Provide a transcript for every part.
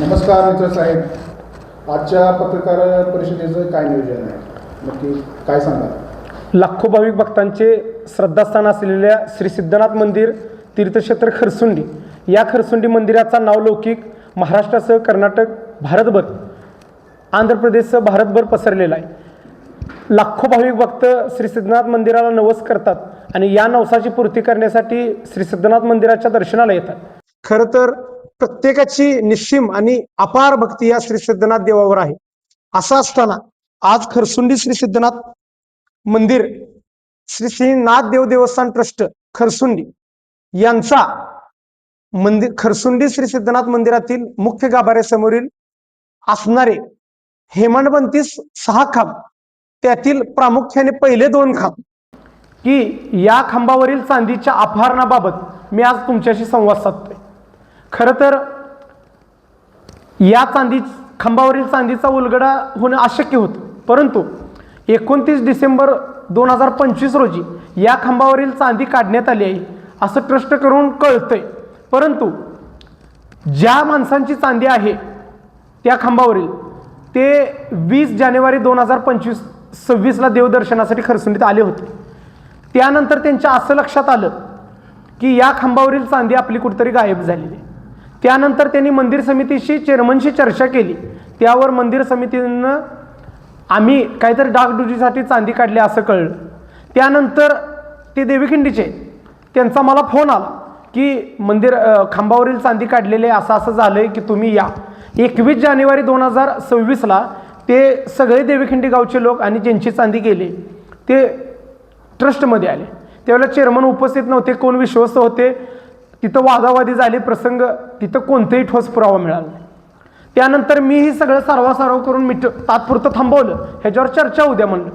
नमस्कार मित्र साहेब, आजच्या पत्रकार परिषदेचं काय नियोजन आहे, नक्की काय सांगा? लाखो भाविक भक्तांचे श्रद्धास्थान असलेल्या श्री सिद्धनाथ मंदिर तीर्थक्षेत्र खरसुंडी या खरसुंडी मंदिराचा नावलौकिक महाराष्ट्रासह कर्नाटक, भारतभर, आंध्र प्रदेशसह भारतभर पसरलेला आहे. लाखो भाविक भक्त श्री सिद्धनाथ मंदिराला नवस करतात आणि या नवसाची पूर्ती करण्यासाठी श्री सिद्धनाथ मंदिराच्या दर्शनाला येतात. खरं तर प्रत्येकाची निस्सीम आणि अपार भक्ती या श्री सिद्धनाथ देवावर आहे. असं असताना आज खरसुंडी श्री सिद्धनाथ मंदिर, श्री श्रीनाथ देव देवस्थान ट्रस्ट खरसुंडी यांचा मंदिर खरसुंडी श्री सिद्धनाथ मंदिरातील मुख्य गाभाऱ्यासमोरील असणारे हेमाडपंथी 6 खांब, त्यातील प्रामुख्याने पहिले 2 खांब, की या खांबावरील चांदीच्या अपहरणाबाबत मी आज तुमच्याशी संवाद साधतोय. खरं तर या खांबावरील चांदीचा उलगडा होणं अशक्य होतं, परंतु 29 डिसेंबर 2025 रोजी या खांबावरील चांदी काढण्यात आली आहे असं ट्रस्ट करून कळतंय. परंतु ज्या माणसांची चांदी आहे त्या खांबावरील ते 20 जानेवारी 2026ला देवदर्शनासाठी खरसुंडीत आले होते. त्यानंतर त्यांच्या असं लक्षात आलं की या खांबावरील चांदी आपली कुठेतरी गायब झालेली आहे. त्यानंतर त्यांनी मंदिर समितीशी, चेअरमनशी चर्चा केली. त्यावर मंदिर समितीनं आम्ही काहीतरी डागडुजीसाठी चांदी काढली असं कळलं. त्यानंतर ते देवीखिंडीचे, त्यांचा मला फोन आला की मंदिर खांबावरील चांदी काढलेले असं झालंय की तुम्ही या. 21 जानेवारी 2026ला ते सगळे देवीखिंडी गावचे लोक आणि ज्यांची चांदी गेली ते ट्रस्टमध्ये आले. त्यावेळेला चेअरमन उपस्थित नव्हते, कोण विश्वस्त होते. तिथं वादावादी झाली प्रसंग, तिथं कोणतेही ठोस पुरावा मिळाला नाही. त्यानंतर मी ही सगळं सारवासारव करून तात्पुरतं थांबवलं, ह्याच्यावर चर्चा उद्या म्हणलं.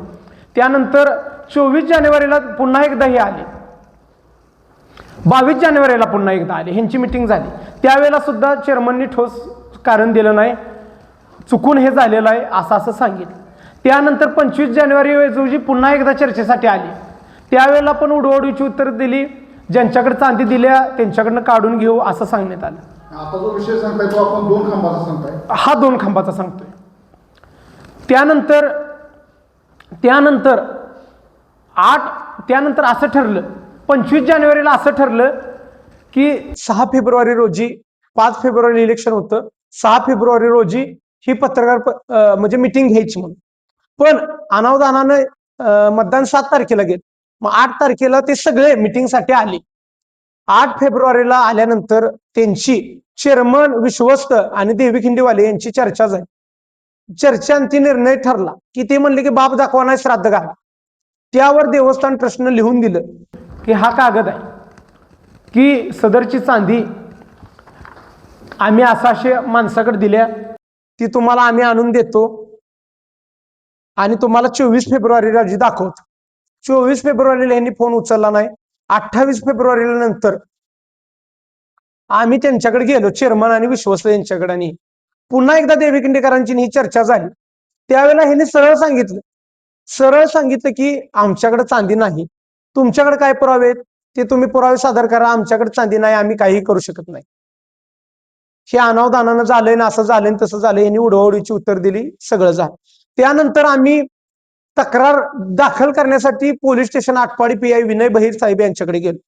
त्यानंतर 24 जानेवारीला पुन्हा एकदा हे आले, 22 जानेवारीला पुन्हा एकदा आले, ह्यांची मिटिंग झाली. त्यावेळेला सुद्धा चेअरमननी ठोस कारण दिलं नाही, चुकून हे झालेलं आहे असं सांगितलं. त्यानंतर 25 जानेवारी रोजी पुन्हा एकदा चर्चेसाठी आली. त्यावेळेला पण उडवाउडवीची उत्तर दिली, ज्यांच्याकडे चांदी दिल्या त्यांच्याकडनं काढून घेऊ असं सांगण्यात आलं. आता जो विषय सांगताय तो आपण 2 खांबाचा सांगताय, हा 2 खांबाचा सांगतोय. त्यानंतर असं ठरलं, 25 जानेवारीला असं ठरलं की 6 फेब्रुवारी रोजी, 5 फेब्रुवारी इलेक्शन होतं, 6 फेब्रुवारी रोजी ही पत्रकार म्हणजे मिटिंग घ्यायची म्हणून. पण अनावधानानं मतदान 7 तारखेला गेलं. मग 8 तारखेला ते सगळे मिटिंगसाठी आले. 8 फेब्रुवारीला आल्यानंतर त्यांची चेअरमन, विश्वस्त आणि देवीखिंडीवाले यांची चर्चा झाली. चर्चांती निर्णय ठरला की ते म्हणले की बाप दाखवा नाही श्राद्ध घाला. त्यावर देवस्थान ट्रस्टनं लिहून दिलं की हा कागद आहे की सदरची चांदी आम्ही अशा माणसाकडे दिल्या, ती तुम्हाला आम्ही आणून देतो आणि तुम्हाला 24 फेब्रुवारी रोजी दाखवतो. 24 फेब्रुवारीला यांनी फोन उचलला नाही. 28 फेब्रुवारीला नंतर आम्ही त्यांच्याकडे गेलो, चेअरमन आणि विश्वस्त यांच्याकडे, आणि पुन्हा एकदा देवीखिंडीकरांची ही चर्चा झाली. त्यावेळेला ह्यांनी सरळ सांगितलं की आमच्याकडे चांदी नाही, तुमच्याकडे काय पुरावे ते तुम्ही पुरावे सादर करा, आमच्याकडे चांदी नाही, आम्ही काही करू शकत नाही. हे अनावधानानं झालंय ना, असं झालंय तसं झालंय, यांनी उडवाउडीची उत्तर दिली, सगळं झालं. त्यानंतर आम्ही तक्रार दाखल करण्यासाठी police station Atpadi PI Vinay बहिर साहेब यांच्याकडे गेलो.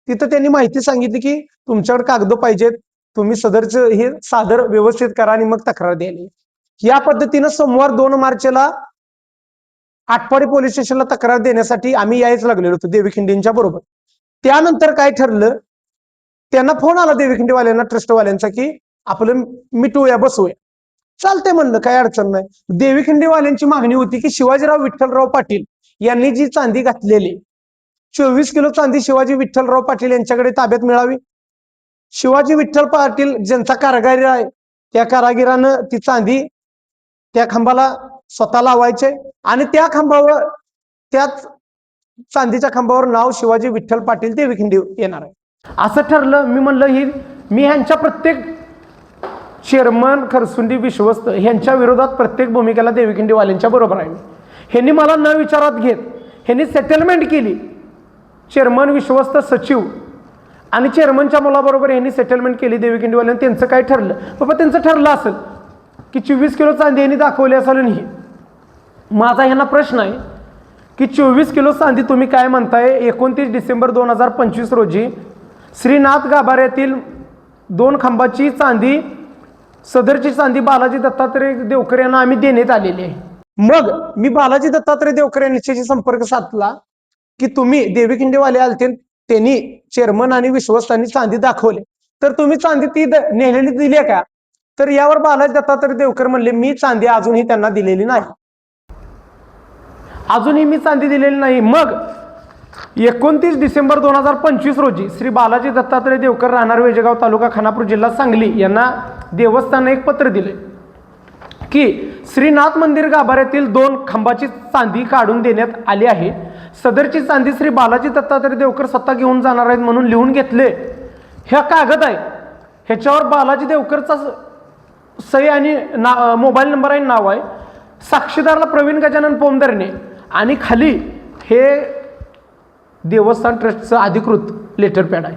तिथं त्यांनी माहिती सांगितली की तुमच्याकडे कागद पाहिजेत, तुम्ही सदरचं हे सादर व्यवस्थित करा आणि मग तक्रार द्यायला. या पद्धतीनं सोमवार 2 मार्चला आटपाडी पोलीस स्टेशनला तक्रार देण्यासाठी आम्ही यायच लागलेलो होतो देवीखिंडींच्या बरोबर. त्यानंतर काय ठरलं, त्यांना फोन आला देवीखिंडीवाल्यांना, ट्रस्टवाल्यांचा, की आपलं मिटवूया, बसवूया. चालतंय म्हणलं, काही अडचण नाही. देवीखिंडीवाल्यांची मागणी होती की शिवाजीराव विठ्ठलराव पाटील यांनी जी चांदी घातलेली 24 किलो चांदी शिवाजी विठ्ठलराव पाटील यांच्याकडे ताब्यात मिळावी. शिवाजी विठ्ठल पाटील ज्यांचा कारागीर आहे त्या कारागिरानं ती चांदी त्या खांबाला स्वतः लावायचे आणि त्या खांबावर, त्याच चांदीच्या खांबावर नाव शिवाजी विठ्ठल पाटील देवीखिंडी येणार आहे असं ठरलं. मी म्हणलं मी ह्यांच्या प्रत्येक चेअरमन, खरसुंडी, विश्वस्त ह्यांच्या विरोधात प्रत्येक भूमिकेला देवीखिंडीवाल्यांच्या बरोबर आहे. ह्यांनी मला न विचारात घेत ह्यांनी सेटलमेंट केली. चेअरमन, विश्वस्त, सचिव आणि चेअरमनच्या मुलाबरोबर यांनी सेटलमेंट केली देवीखिंडीवाल्यांनी. त्यांचं काय ठरलं बाबा, त्यांचं ठरलं असेल की 24 किलो चांदी यांनी दाखवली असेल. नाही, माझा ह्यांना प्रश्न आहे की 24 किलो चांदी तुम्ही काय म्हणताय. 29 डिसेंबर 2025 रोजी श्रीनाथ गाभाऱ्यातील 2 खांबाची चांदी, सदरची चांदी बालाजी दत्तात्रय देवकर यांना आम्ही देण्यात आलेली आहे. मग मी बालाजी दत्तात्रय देवकर यांच्याशी संपर्क साधला की तुम्ही देवीखिंडीवाले आलते, त्यांनी चेअरमन आणि विश्वस्तांनी चांदी दाखवले, तर तुम्ही चांदी ती नेलेली दिली आहे का. तर यावर बालाजी दत्तात्रय देवकर म्हणले मी चांदी अजूनही त्यांना दिलेली नाही, अजूनही मी चांदी दिलेली नाही. मग 29 डिसेंबर 2025 रोजी श्री बालाजी दत्तात्रय देवकर राहणार वेजेगाव तालुका खानापूर जिल्हा सांगली यांना देवस्थानाने एक पत्र दिले की श्रीनाथ मंदिर गाभाऱ्यातील 2 खांबाची चांदी काढून देण्यात आली आहे. सदरची चांदी श्री बालाजी दत्तात्रय देवकर स्वतः घेऊन जाणार आहेत म्हणून लिहून घेतले. ह्या कागद आहे, ह्याच्यावर बालाजी देवकरचा सही आणि मोबाईल नंबर आहे, नाव आहे. साक्षीदारला प्रवीण गजानन पोमदरने आणि खाली हे देवस्थान ट्रस्टचं अधिकृत लेटर पॅड आहे.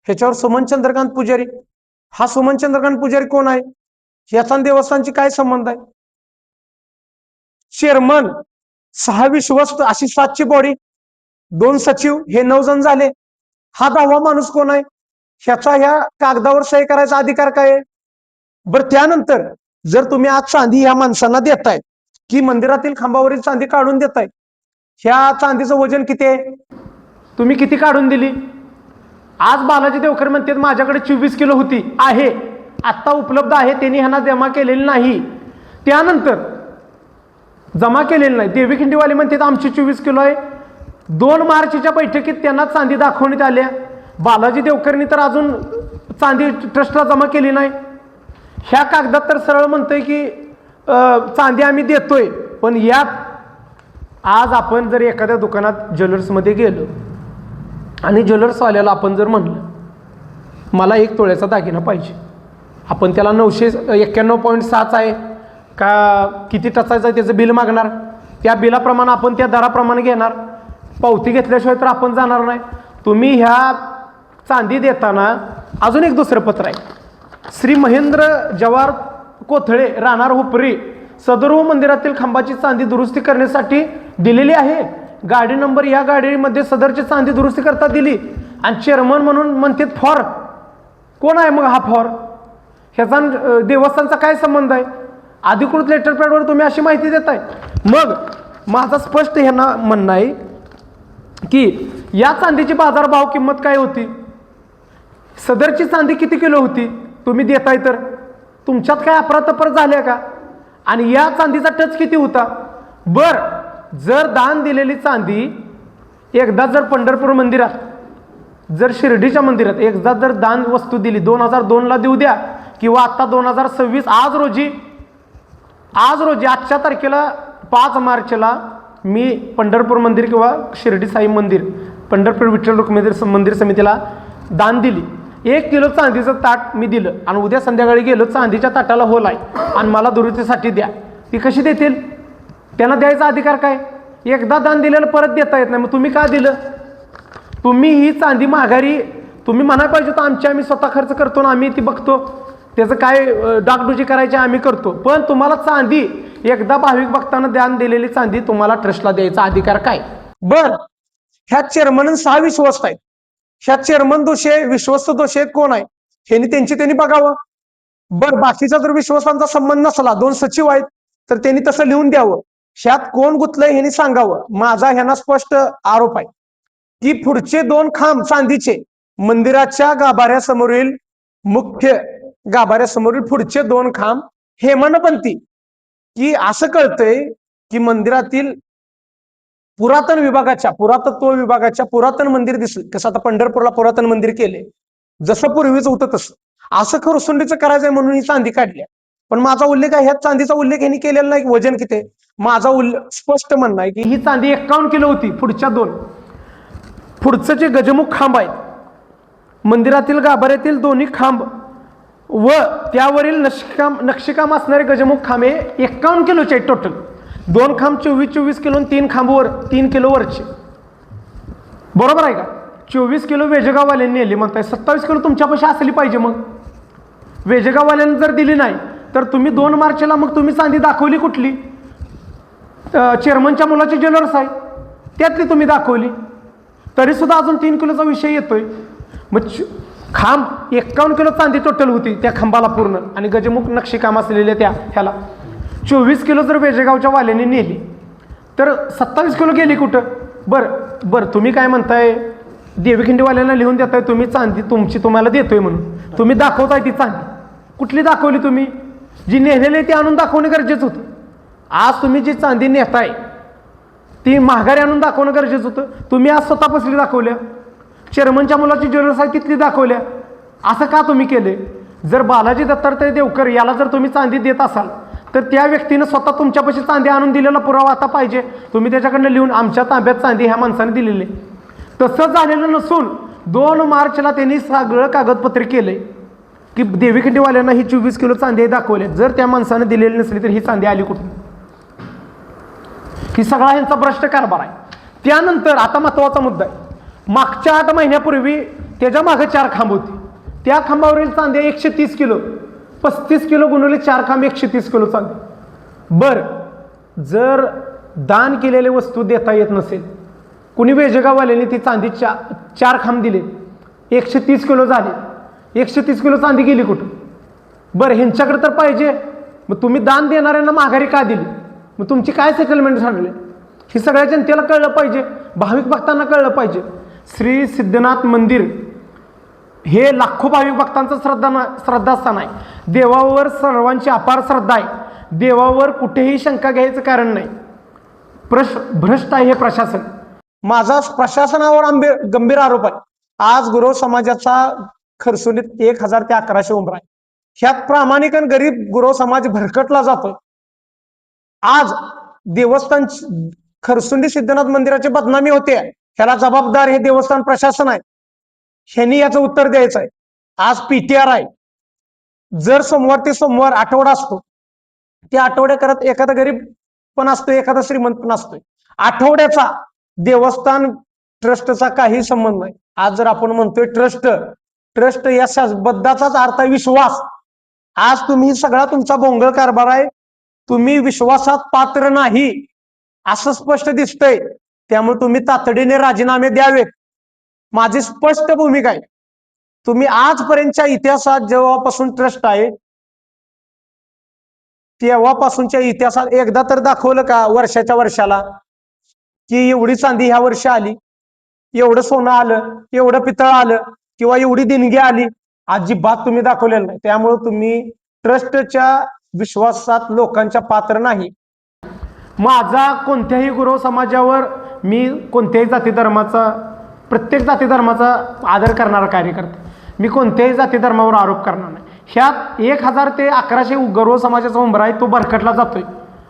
ह्याच्यावर सुमन चंद्रकांत पुजारी. हा सुमन चंद्रकांत पुजारी कोण आहे, याचा देवस्थानची काय संबंध आहे. चेअरमन, 6 विश्वस्त अशी 7ची बॉडी, 2 सचिव, हे 9 जण झाले. हा 10वा माणूस कोण आहे, ह्याचा ह्या कागदावर सही करायचा अधिकार काय आहे. बरं, त्यानंतर जर तुम्ही आज चांदी ह्या माणसांना देताय की मंदिरातील खांबावरील चांदी काढून देताय, ह्या चांदीचं वजन किती आहे, तुम्ही किती काढून दिली. आज बालाजी देवकर म्हणतात माझ्याकडे 24 किलो होती, आहे आत्ता उपलब्ध आहे, त्यांनी ह्यांना जमा केलेली नाही. त्यानंतर जमा केलेली नाही. देवीखिंडीवाले म्हणतात आमची 24 किलो आहे. 2 मार्चच्या बैठकीत त्यांना चांदी दाखवण्यात आल्या. बालाजी देवकरनी तर अजून चांदी ट्रस्टला जमा केली नाही. ह्या कागदात तर सरळ म्हणतंय की चांदी आम्ही देतोय. पण यात आज आपण जर एखाद्या दुकानात ज्वेलर्समध्ये गेलो आणि ज्वेलर्सवाल्याला आपण जर म्हणलं मला 1 तोळ्याचा दागिना पाहिजे, आपण त्याला 991.6 आहे का किती टचायचं आहे त्याचं बिल मागणार. त्या बिलाप्रमाणे आपण त्या दराप्रमाणे घेणार. पावती घेतल्याशिवाय तर आपण जाणार नाही. तुम्ही ह्या चांदी देताना अजून एक दुसरं पत्र आहे. श्री महेंद्र जवाहर कोथळे राहणार हुपरी सदरू मंदिरातील खांबाची चांदी दुरुस्ती करण्यासाठी दिलेली आहे. गाडी नंबर या गाडीमध्ये सदरची चांदी दुरुस्ती करता दिली आणि चेअरमन म्हणून म्हणतात फॉर. कोण आहे मग हा फॉर, ह्याचा देवस्थानचा काय संबंध आहे. अधिकृत लेटर पॅडवर तुम्ही अशी माहिती देताय. मग माझा स्पष्ट ह्यांना म्हणणं आहे की या चांदीची बाजारभाव किंमत काय होती, सदरची चांदी किती किलो होती तुम्ही देताय, तर तुमच्यात काय अफरातफर झाल्या का, आणि या चांदीचा टच किती होता. बर, जर दान दिलेली चांदी एकदा जर पंढरपूर मंदिरात, जर शिर्डीच्या मंदिरात एकदा जर दान वस्तू दिली 2002ला देऊ द्या किंवा आता 2026 आज रोजी आजच्या तारखेला 5 मार्चला मी पंढरपूर मंदिर किंवा शिर्डी साई मंदिर, पंढरपूर विठ्ठल रुक्मिणी मंदिर समितीला दान दिली. 1 किलो चांदीचं ताट मी दिलं आणि उद्या संध्याकाळी गेलो चांदीच्या ताटाला होल आहे आणि मला दुरुस्तीसाठी द्या, ती कशी देतील. त्यांना द्यायचा अधिकार काय. एकदा दान दिलेलं परत देता येत नाही. मग तुम्ही का दिलं. तुम्ही ही चांदी माघारी तुम्ही म्हणायला पाहिजे तर आम्ही स्वतः खर्च करतो ना, आम्ही ती बघतो त्याचं काय डागडुजी करायची आम्ही करतो. पण तुम्हाला चांदी एकदा भाविक भक्तांना दान दिलेली चांदी तुम्हाला ट्रस्टला द्यायचा अधिकार काय. बर, ह्या चेअरमन 6 विश्वस्त आहेत. ह्या चेअरमन दोषी आहे, विश्वस्त दोषी आहेत कोण आहे, ह्यांनी त्यांनी बघावं. बर, बाकीचा जर विश्वासांचा संबंध नसला, 2 सचिव आहेत तर त्यांनी तसं लिहून द्यावं. ह्यात कोण गुंतलंय ह्यांनी सांगावं. माझा ह्यांना स्पष्ट आरोप आहे की पुढचे 2 खांब चांदीचे मंदिराच्या गाभाऱ्यासमोरील मुख्य गाभाऱ्यासमोरील पुढचे 2 खांब हेमाडपंथी, की असं कळतंय की मंदिरातील पुरातन विभागाच्या पुरातत्व विभागाच्या पुरातन मंदिर दिसलं. कसं आता पंढरपूरला पुरातन मंदिर केले, जसं पूर्वीच होतं तसं असं खरसुंडीचं करायचंय म्हणून ही चांदी काढली. पण माझा उल्लेख आहे, ह्यात चांदीचा उल्लेख यांनी केलेला नाही. वजन किती, माझा स्पष्ट म्हणणं आहे की ही चांदी 51 किलो होती. पुढच्या 2 पुढचं जे गजमुख खांब आहेत मंदिरातील गाभाऱ्यातील दोन्ही खांब व त्यावरील नक्षीकाम असणारे गजमुख खांब हे 51 किलोचे आहेत टोटल. 2 खांब 24 किलो, 3 खांब 3 किलो वरचे. बरोबर आहे का. 24 किलो वेजगाववाल्यांनी नेली म्हणताय, 27 किलो तुमच्यापाशी असली पाहिजे. मग वेजगाववाल्यांनी जर दिली नाही तर तुम्ही 2 मार्चला मग तुम्ही चांदी दाखवली कुठली? चेअरमनच्या मुलाची ज्वेलर्स आहे त्यातली तुम्ही दाखवली, तरीसुद्धा अजून 3 किलोचा विषय येतोय. मग खांब 51 किलो चांदी टोटल होती त्या खांबाला पूर्ण, आणि गजमुख नक्षीकाम असलेल्या त्या ह्याला 24 किलो जर वेजेगावच्या वाल्यांनी नेली तर 27 किलो गेली कुठं? बरं तुम्ही काय म्हणताय, देवीखिंडीवाल्यांना लिहून देताय तुम्ही चांदी तुमची तुम्हाला देतोय म्हणून, तुम्ही दाखवताय ती चांदी कुठली दाखवली? तुम्ही जी नेलेली ती आणून दाखवणं गरजेचं होतं. आज तुम्ही जी चांदी नेताय ती महागारी आणून दाखवणं गरजेचं होतं. तुम्ही आज स्वतः पसली दाखवल्या, चेअरमनच्या मुलाची ज्वेलर्स आहे तिथली दाखवल्या. असं का तुम्ही केले? जर बालाजी दत्तात्रय देवकर याला जर तुम्ही चांदी देत असाल तर त्या व्यक्तीनं स्वतः तुमच्यापाशी चांदी आणून दिलेला पुरावा आता पाहिजे. तुम्ही त्याच्याकडनं लिहून आमच्या ताब्यात चांदी ह्या माणसाने दिलेली, तसं झालेलं नसून 2 मार्चला त्यांनी सगळं कागदपत्र केलंय की देवीखिंडीवाल्यांना ही 24 किलो चांदी दाखवले. जर त्या माणसानं दिलेली नसली तर ही चांदी आली कुठून? ही सगळा यांचा भ्रष्ट कारभार आहे. त्यानंतर आता महत्वाचा मुद्दा आहे, मागच्या 8 महिन्यापूर्वी त्याच्या मागे 4 खांब होते, त्या खांबावरील चांदी 130 किलो, 35 किलो गुणवले 4 खांब 130 किलो चांदी. बरं जर दान केलेले वस्तू देता येत नसेल, कुणी वेजगाववाल्यांनी ती चांदी 4 खांब दिले, 130 किलो झाले, 130 किलो चांदी गेली कुठं? बरं ह्यांच्याकडे तर पाहिजे, मग तुम्ही दान देणाऱ्यांना माघारी का दिली? मग तुमची काय सेटलमेंट ठरले? हे सगळ्या जनतेला कळलं पाहिजे, भाविक भक्तांना कळलं पाहिजे. श्री सिद्धनाथ मंदिर हे लाखो भाविक भक्तांचं श्रद्धास्थान आहे. देवावर सर्वांची अपार श्रद्धा आहे, देवावर कुठेही शंका घ्यायचं कारण नाही. भ्रष्ट आहे हे प्रशासन. माझा प्रशासनावर गंभीर आरोप आहे. आज गुरव समाजाचा खरसुलीत 1000 ते 1100 उंबरा आहे. ह्यात प्रामाणिक आणि गरीब गुरव समाज भरकटला जातोय. आज देवस्थान खरसुंडी सिद्धनाथ मंदिराची बदनामी होते, ह्याला जबाबदार हे देवस्थान प्रशासन आहे. ह्यांनी याचं उत्तर द्यायचं आहे. आज PTR आहे, जर सोमवार ते सोमवार आठवडा असतो, त्या आठवड्या करत एखादा गरीब पण असतो, एखादा श्रीमंत पण असतोय. आठवड्याचा देवस्थान ट्रस्टचा काही संबंध नाही. आज जर आपण म्हणतोय ट्रस्ट या शब्दाचाच अर्थ आहे विश्वास. आज तुम्ही सगळा तुमचा बोंगळ कारभार आहे, तुम्ही विश्वासात पात्र नाही असं स्पष्ट दिसतंय. त्यामुळे तुम्ही तातडीने राजीनामे द्यावेत, माझी स्पष्ट भूमिका आहे. तुम्ही आजपर्यंतच्या इतिहासात जेव्हापासून ट्रस्ट आहे तेव्हापासूनच्या इतिहासात एकदा तर दाखवलं का वर्षाच्या वर्षाला की एवढी चांदी ह्या वर्षी आली, एवढं सोनं आलं, एवढं पितळ आलं, किंवा एवढी देणगी आली? अजिबात तुम्ही दाखवलेलं नाही. त्यामुळे तुम्ही ट्रस्टच्या विश्वासात लोकांच्या पात्र नाही. माझा कोणत्याही गुरव समाजावर मी कोणत्याही जाती धर्माचा, प्रत्येक जाती धर्माचा आदर करणारा कार्यकर्ता, मी कोणत्याही जाती धर्मावर आरोप करणार नाही. ह्यात 1000 ते 1100 गुरव समाजाचा उंबरा आहे, तो भरकटला जातोय.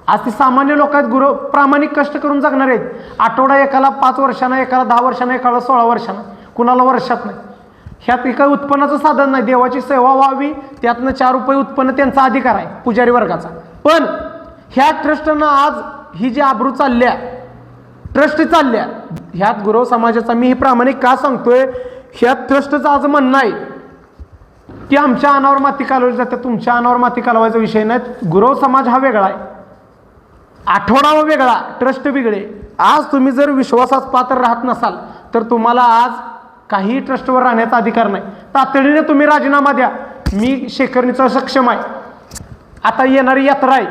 आज ती सामान्य लोक आहेत, गुरव प्रामाणिक कष्ट करून जगणार आहेत. आठवडा एकाला 5 वर्षांना, एकाला 10 वर्षांना, एकाला 16 वर्षांना, कुणाला वर्षात नाही. ह्यात काही उत्पन्नाचं साधन नाही, देवाची सेवा व्हावी त्यातनं 4 रुपये उत्पन्न त्यांचा अधिकार आहे पुजारी वर्गाचा. पण ह्या ट्रस्टनं आज ही जी आबरू चालल्या, ट्रस्ट चालल्या, ह्यात गुरव समाजाचा मी हे प्रामाणिक का सांगतोय, ह्यात ट्रस्टचं आज म्हणणं आहे की आमच्या अनावर माती कालवली जाते. तुमच्या अनावर माती कालवायचा विषय नाही. गुरव समाज हा वेगळा आहे, आठवडा वेगळा, ट्रस्ट वेगळे. आज तुम्ही जर विश्वासात पात्र राहत नसाल तर तुम्हाला आज काही ट्रस्टवर राहण्याचा अधिकार नाही. तातडीने तुम्ही राजीनामा द्या. मी शेखरणीचा सक्षम आहे. आता येणारी यात्रा आहे,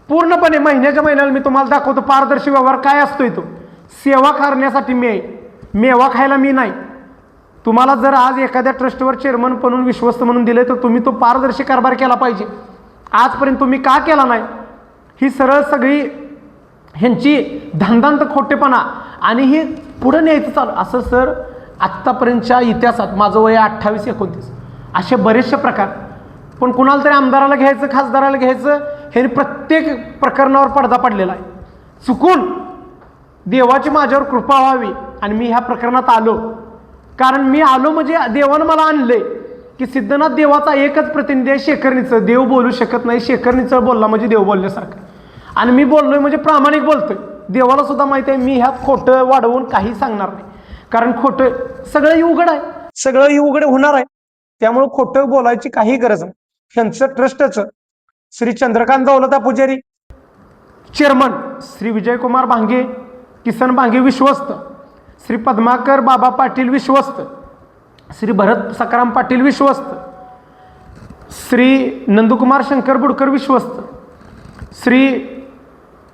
पूर्णपणे महिन्याच्या महिन्याला मी तुम्हाला दाखवतो पारदर्शी व्यवहार काय असतोय. तो सेवा करण्यासाठी मी आहे, मेवा खायला मी नाही. तुम्हाला जर आज एखाद्या ट्रस्टवर चेअरमन म्हणून विश्वस्त म्हणून दिले तर तुम्ही तो पारदर्शी कारभार केला पाहिजे. आजपर्यंत तुम्ही का केला नाही? ही सरळ सगळी ह्यांची धांदांत खोटेपणा आणि हे पुढे न्यायचं चालू असं. सर आत्तापर्यंतच्या इतिहासात माझं वय 28-29 असे बरेचसे प्रकार, पण कुणाला तरी आमदाराला घ्यायचं, खासदाराला घ्यायचं, हे प्रत्येक प्रकरणावर पडदा पडलेला आहे. चुकून देवाची माझ्यावर कृपा व्हावी आणि मी ह्या प्रकरणात आलो. कारण मी आलो म्हणजे देवानं मला आणले की सिद्धनाथ देवाचा एकच प्रतिनिधी आहे, शेखरणीचं. देव बोलू शकत नाही, शेखरणीचं बोलला म्हणजे देव बोलल्यासारखं. आणि मी बोललोय म्हणजे प्रामाणिक बोलतोय. देवाला सुद्धा माहिती आहे मी ह्यात खोटं वाढवून काही सांगणार नाही. कारण खोटं सगळं उघड आहे, सगळं उघड होणार आहे. त्यामुळे खोटं बोलायची काही गरज नाही. ह्यांचं ट्रस्टचं श्री चंद्रकांत दौलता पुजारी चेअरमन, श्री विजयकुमार भांगे, किसन भांगे विश्वस्त, श्री पद्माकर बाबा पाटील विश्वस्त, श्री भरत सकाराम पाटील विश्वस्त, श्री नंदकुमार शंकर बुडकर विश्वस्त, श्री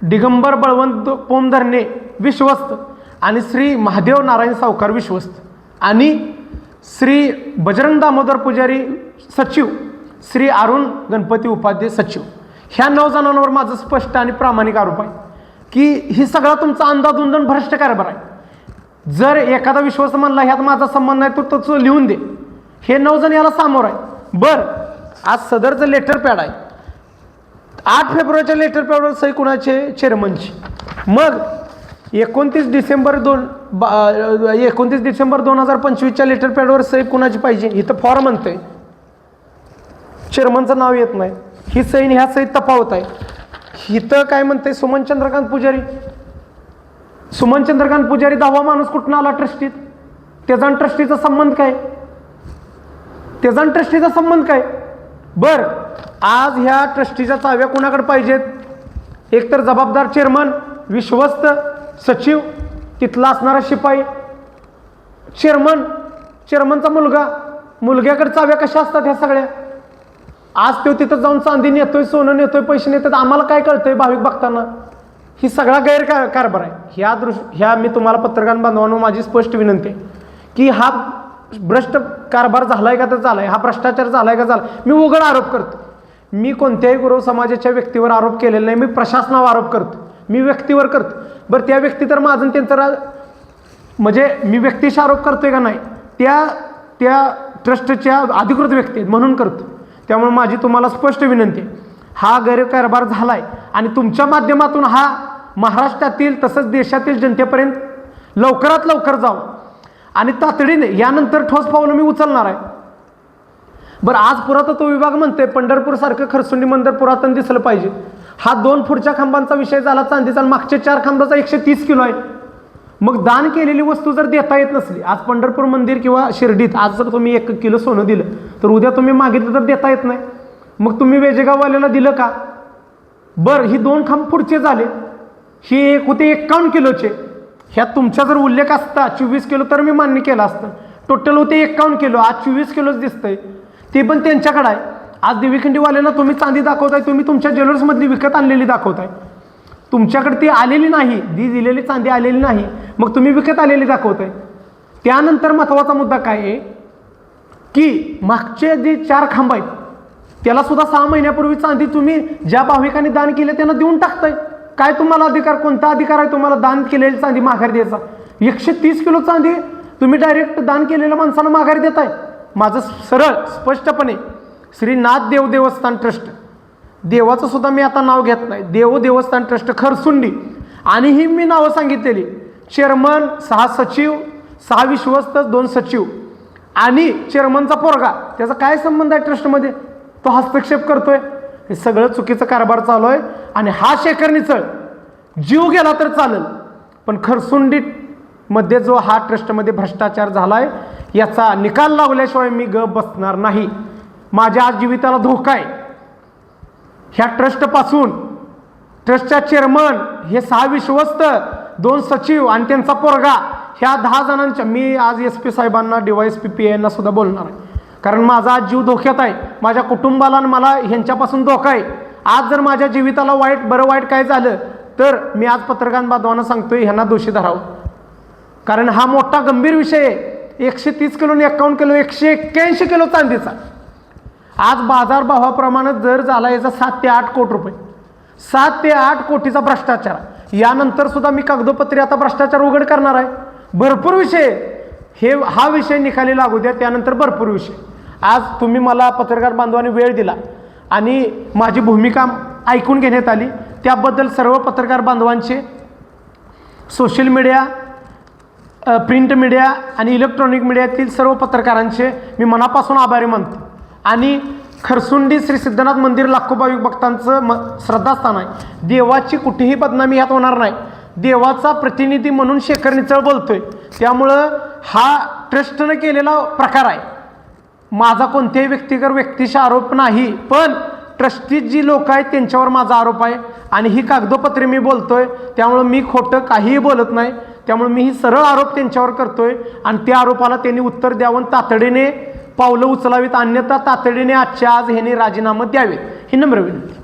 दिगंबर बळवंत पोमधरणे विश्वस्त आणि श्री महादेव नारायण सावकार विश्वस्त आणि श्री बजरंग दामोदर पुजारी सचिव, श्री अरुण गणपती उपाध्याय सचिव. ह्या 9 जणांवर माझं स्पष्ट आणि प्रामाणिक आरोप आहे की ही सगळा तुमचा अंदाधुंद भ्रष्ट कारभार आहे. जर एखादा विश्वास म्हणला ह्यात माझा संबंध नाही तो तो लिहून दे. हे 9 जण याला सामोर आहे. बर, आज सदरचं लेटर पॅड आहे. 8 फेब्रुवारीच्या लेटर पॅडवर सही कुणाचे? चेअरमनची. मग 29 डिसेंबर 2025च्या लेटर पॅडवर सही कुणाची पाहिजे? इथं फॉर्म म्हणतंय, चेअरमनचं नाव येत नाही. ही सही ह्या सहीत तफावत आहे. इथं काय म्हणतंय? सुमन चंद्रकांत पुजारी. सुमन चंद्रकांत पुजारी 10वा माणूस कुठून आला ट्रस्टीत? त्याचा आणि ट्रस्टीचा संबंध काय? त्याचा आणि ट्रस्टीचा संबंध काय? बर, आज ह्या ट्रस्टीच्या चाव्या कुणाकडे पाहिजेत? एकतर जबाबदार चेअरमन, विश्वस्त, सचिव, तिथला असणारा शिपाई, चेअरमनचा मुलग्याकडे चाव्या कशा असतात ह्या सगळ्या? आज तो तिथं जाऊन चांदी नेतोय, सोनं नेतोय, पैसे नेतोय, आम्हाला काय कळतंय भाविक भक्तांना? ही सगळा कारभार आहे. ह्या मी तुम्हाला पत्रकार बांधवांनो माझी स्पष्ट विनंती आहे की हा भ्रष्ट कारभार झालाय का तर झालाय, हा भ्रष्टाचार झालाय का झाला. मी उघड आरोप करतो. मी कोणत्याही गुरव समाजाच्या व्यक्तीवर आरोप केलेला नाही. मी प्रशासनावर आरोप करतो, मी व्यक्तीवर करतो. बरं, त्या व्यक्ती तर माझं त्यांचं म्हणजे मी व्यक्तीशी आरोप करतोय का नाही? त्या ट्रस्टच्या अधिकृत व्यक्ती आहेत म्हणून करतो. त्यामुळे माझी तुम्हाला स्पष्ट विनंती आहे, हा गैरकारभार झालाय आणि तुमच्या माध्यमातून हा महाराष्ट्रातील तसंच देशातील जनतेपर्यंत लवकरात लवकर जावं आणि तातडीने यानंतर ठोस पावलं मी उचलणार आहे. बरं, आज पुरातत्व विभाग म्हणते पंढरपूरसारखं खरसुंडी मंदिर पुरातन दिसलं पाहिजे. हा 2 फूटच्या खांबांचा विषय झाला चांदीचा आणि मागचे 4 खांबाचा 130 किलो आहे. मग दान केलेली वस्तू जर देता येत नसली, आज पंढरपूर मंदिर किंवा शिर्डीत आज जर तुम्ही 1 किलो सोनं दिलं तर उद्या तुम्ही मागितलं तर देता येत नाही. मग तुम्ही वेजेगाववाल्याला दिलं का? बरं, ही 2 खांब पुढचे झाले, ही एक होते 51 किलोचे. ह्यात तुमचा जर उल्लेख असता 24 किलो तर मी मान्य केलं असतं. टोटल होते 51 किलो, आज 24 किलोच दिसतंय. ते पण त्यांच्याकडे आहे. आज देवीखंडीवाल्यांना तुम्ही चांदी दाखवताय, तुम्ही तुमच्या ज्वेलर्समधली विकत आणलेली दाखवताय. तुमच्याकडे ती आलेली नाही, दिलेली चांदी आलेली नाही, मग तुम्ही विकत आलेली दाखवताय. त्यानंतर महत्त्वाचा मुद्दा काय आहे की मागचे जे 4 खांब आहेत त्याला सुद्धा 6 महिन्यापूर्वी चांदी तुम्ही ज्या भाविकांनी दान केले त्यांना देऊन टाकताय. काय तुम्हाला अधिकार, कोणता अधिकार आहे तुम्हाला दान केलेली चांदी माघारी द्यायचा? 130 किलो चांदी तुम्ही डायरेक्ट दान केलेल्या माणसाला माघारी देताय. माझं सरळ स्पष्टपणे श्रीनाथ देव देवस्थान ट्रस्ट, देवाचं सुद्धा मी आता नाव घेत नाही, देवस्थान ट्रस्ट खरसुंडी, आणि ही मी नावं सांगितलेली, चेअरमन, 6 सचिव, 6 विश्वस्त, 2 सचिव आणि चेअरमनचा पोरगा, त्याचा काय संबंध आहे ट्रस्टमध्ये? तो हस्तक्षेप करतोय. हे सगळं चुकीचं कारभार चालू आहे आणि हा शेखर चळ जीव गेला तर चालेल, पण खरसुंडीमध्ये जो हा ट्रस्टमध्ये भ्रष्टाचार झालाय याचा निकाल लावल्याशिवाय मी गप बसणार नाही. माझ्या आज जीविताला धोका आहे. ह्या ट्रस्टपासून ट्रस्टच्या चेअरमन, हे 6 विश्वस्त, 2 सचिव आणि त्यांचा पोरगा, ह्या 10 जणांच्या मी आज SP साहेबांना, DYSP PI सुद्धा बोलणार आहे. कारण माझा आज जीव धोक्यात आहे, माझ्या कुटुंबाला आणि मला ह्यांच्यापासून धोका आहे. आज जर माझ्या जीविताला वाईट काय झालं तर मी आज पत्रकार बांधवांना सांगतोय ह्यांना दोषी धरावं. कारण हा मोठा गंभीर विषय आहे. 130 किलो आणि 51 किलो, 181 किलो चांदीचा आज बाजारभावाप्रमाणे दर झाला याचा 7 ते 8 कोटी रुपये, 7 ते 8 कोटीचा भ्रष्टाचार. यानंतर सुद्धा मी कागदोपत्री आता भ्रष्टाचार उघड करणार आहे. भरपूर विषय हा विषय निकाली लागू द्या, त्यानंतर भरपूर विषय. आज तुम्ही मला पत्रकार बांधवांनी वेळ दिला आणि माझी भूमिका ऐकून घेण्यात आली, त्याबद्दल सर्व पत्रकार बांधवांचे, सोशल मीडिया, प्रिंट मीडिया आणि इलेक्ट्रॉनिक मीडियातील सर्व पत्रकारांचे मी मनापासून आभारी मानतो. आणि खरसुंडी श्री सिद्धनाथ मंदिर लाखो भाविक भक्तांचं श्रद्धास्थान आहे. देवाची कुठेही बदनामी ह्यात होणार नाही. देवाचा प्रतिनिधी म्हणून शेखर निचळ बोलतोय, त्यामुळं हा ट्रस्टनं केलेला प्रकार आहे. माझा कोणत्याही व्यक्तीशी आरोप नाही, पण ट्रस्टी जी लोक आहेत त्यांच्यावर माझा आरोप आहे आणि ही कागदोपत्री मी बोलतोय. त्यामुळं मी खोटं काहीही बोलत नाही. त्यामुळे मी ही सरळ आरोप त्यांच्यावर करतोय आणि त्या आरोपाला त्यांनी उत्तर द्यावं, तातडीने पावलं उचलावीत, अन्यथा तातडीने आजच्या आज ह्यांनी राजीनामा द्यावेत ही नम्र विनंती.